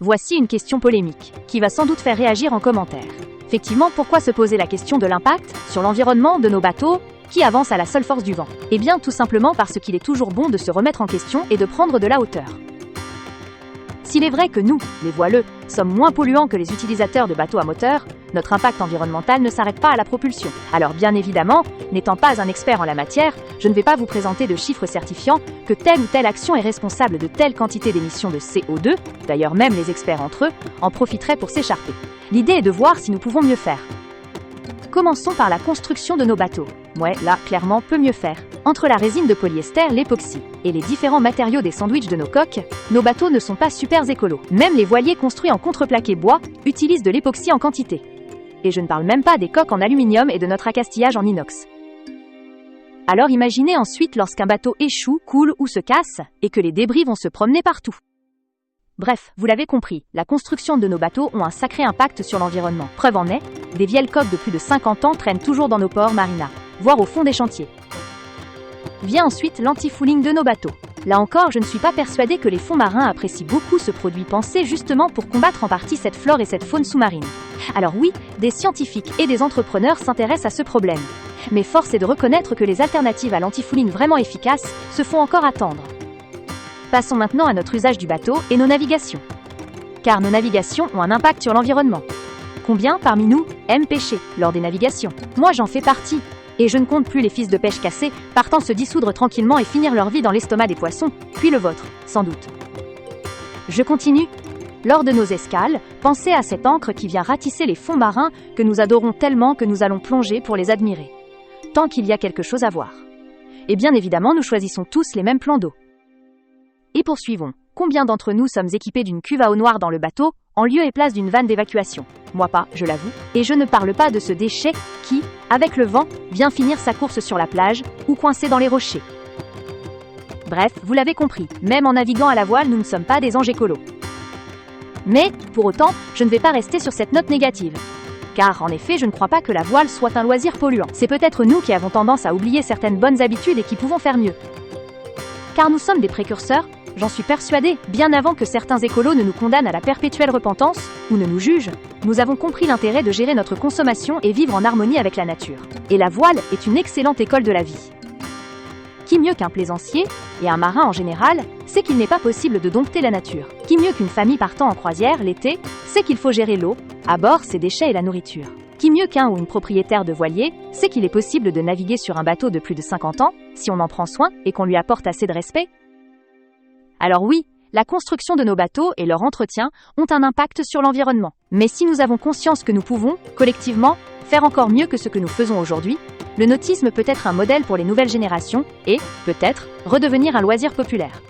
Voici une question polémique, qui va sans doute faire réagir en commentaire. Effectivement, pourquoi se poser la question de l'impact sur l'environnement de nos bateaux qui avancent à la seule force du vent? Eh bien, tout simplement parce qu'il est toujours bon de se remettre en question et de prendre de la hauteur. S'il est vrai que nous, les voileux, sommes moins polluants que les utilisateurs de bateaux à moteur, notre impact environnemental ne s'arrête pas à la propulsion. Alors bien évidemment, n'étant pas un expert en la matière, je ne vais pas vous présenter de chiffres certifiant que telle ou telle action est responsable de telle quantité d'émissions de CO2, d'ailleurs même les experts entre eux en profiteraient pour s'écharper. L'idée est de voir si nous pouvons mieux faire. Commençons par la construction de nos bateaux. Ouais, là, clairement, peut mieux faire. Entre la résine de polyester, l'époxy, et les différents matériaux des sandwichs de nos coques, nos bateaux ne sont pas super écolos. Même les voiliers construits en contreplaqué bois utilisent de l'époxy en quantité. Et je ne parle même pas des coques en aluminium et de notre accastillage en inox. Alors imaginez ensuite lorsqu'un bateau échoue, coule ou se casse, et que les débris vont se promener partout. Bref, vous l'avez compris, la construction de nos bateaux ont un sacré impact sur l'environnement. Preuve en est, des vieilles coques de plus de 50 ans traînent toujours dans nos ports marina, voire au fond des chantiers. Vient ensuite l'anti-fouling de nos bateaux. Là encore, je ne suis pas persuadée que les fonds marins apprécient beaucoup ce produit pensé justement pour combattre en partie cette flore et cette faune sous-marine. Alors oui, des scientifiques et des entrepreneurs s'intéressent à ce problème. Mais force est de reconnaître que les alternatives à l'anti-fouling vraiment efficaces se font encore attendre. Passons maintenant à notre usage du bateau et nos navigations. Car nos navigations ont un impact sur l'environnement. Combien parmi nous aiment pêcher lors des navigations? Moi j'en fais partie. Et je ne compte plus les fils de pêche cassés partant se dissoudre tranquillement et finir leur vie dans l'estomac des poissons, puis le vôtre, sans doute. Je continue. Lors de nos escales, pensez à cette encre qui vient ratisser les fonds marins que nous adorons tellement que nous allons plonger pour les admirer. Tant qu'il y a quelque chose à voir. Et bien évidemment, nous choisissons tous les mêmes plans d'eau. Et poursuivons. Combien d'entre nous sommes équipés d'une cuve à eau noire dans le bateau, en lieu et place d'une vanne d'évacuation? Moi pas, je l'avoue. Et je ne parle pas de ce déchet qui, avec le vent, vient finir sa course sur la plage ou coincé dans les rochers. Bref, vous l'avez compris, même en naviguant à la voile, nous ne sommes pas des anges écolos. Mais, pour autant, je ne vais pas rester sur cette note négative. Car, en effet, je ne crois pas que la voile soit un loisir polluant. C'est peut-être nous qui avons tendance à oublier certaines bonnes habitudes et qui pouvons faire mieux. Car nous sommes des précurseurs, j'en suis persuadée, bien avant que certains écolos ne nous condamnent à la perpétuelle repentance, ou ne nous jugent, nous avons compris l'intérêt de gérer notre consommation et vivre en harmonie avec la nature. Et la voile est une excellente école de la vie. Qui mieux qu'un plaisancier, et un marin en général, sait qu'il n'est pas possible de dompter la nature. Qui mieux qu'une famille partant en croisière l'été, sait qu'il faut gérer l'eau, à bord ses déchets et la nourriture. Qui mieux qu'un ou une propriétaire de voilier, sait qu'il est possible de naviguer sur un bateau de plus de 50 ans, si on en prend soin et qu'on lui apporte assez de respect? Alors oui, la construction de nos bateaux et leur entretien ont un impact sur l'environnement. Mais si nous avons conscience que nous pouvons, collectivement, faire encore mieux que ce que nous faisons aujourd'hui, le nautisme peut être un modèle pour les nouvelles générations et, peut-être, redevenir un loisir populaire.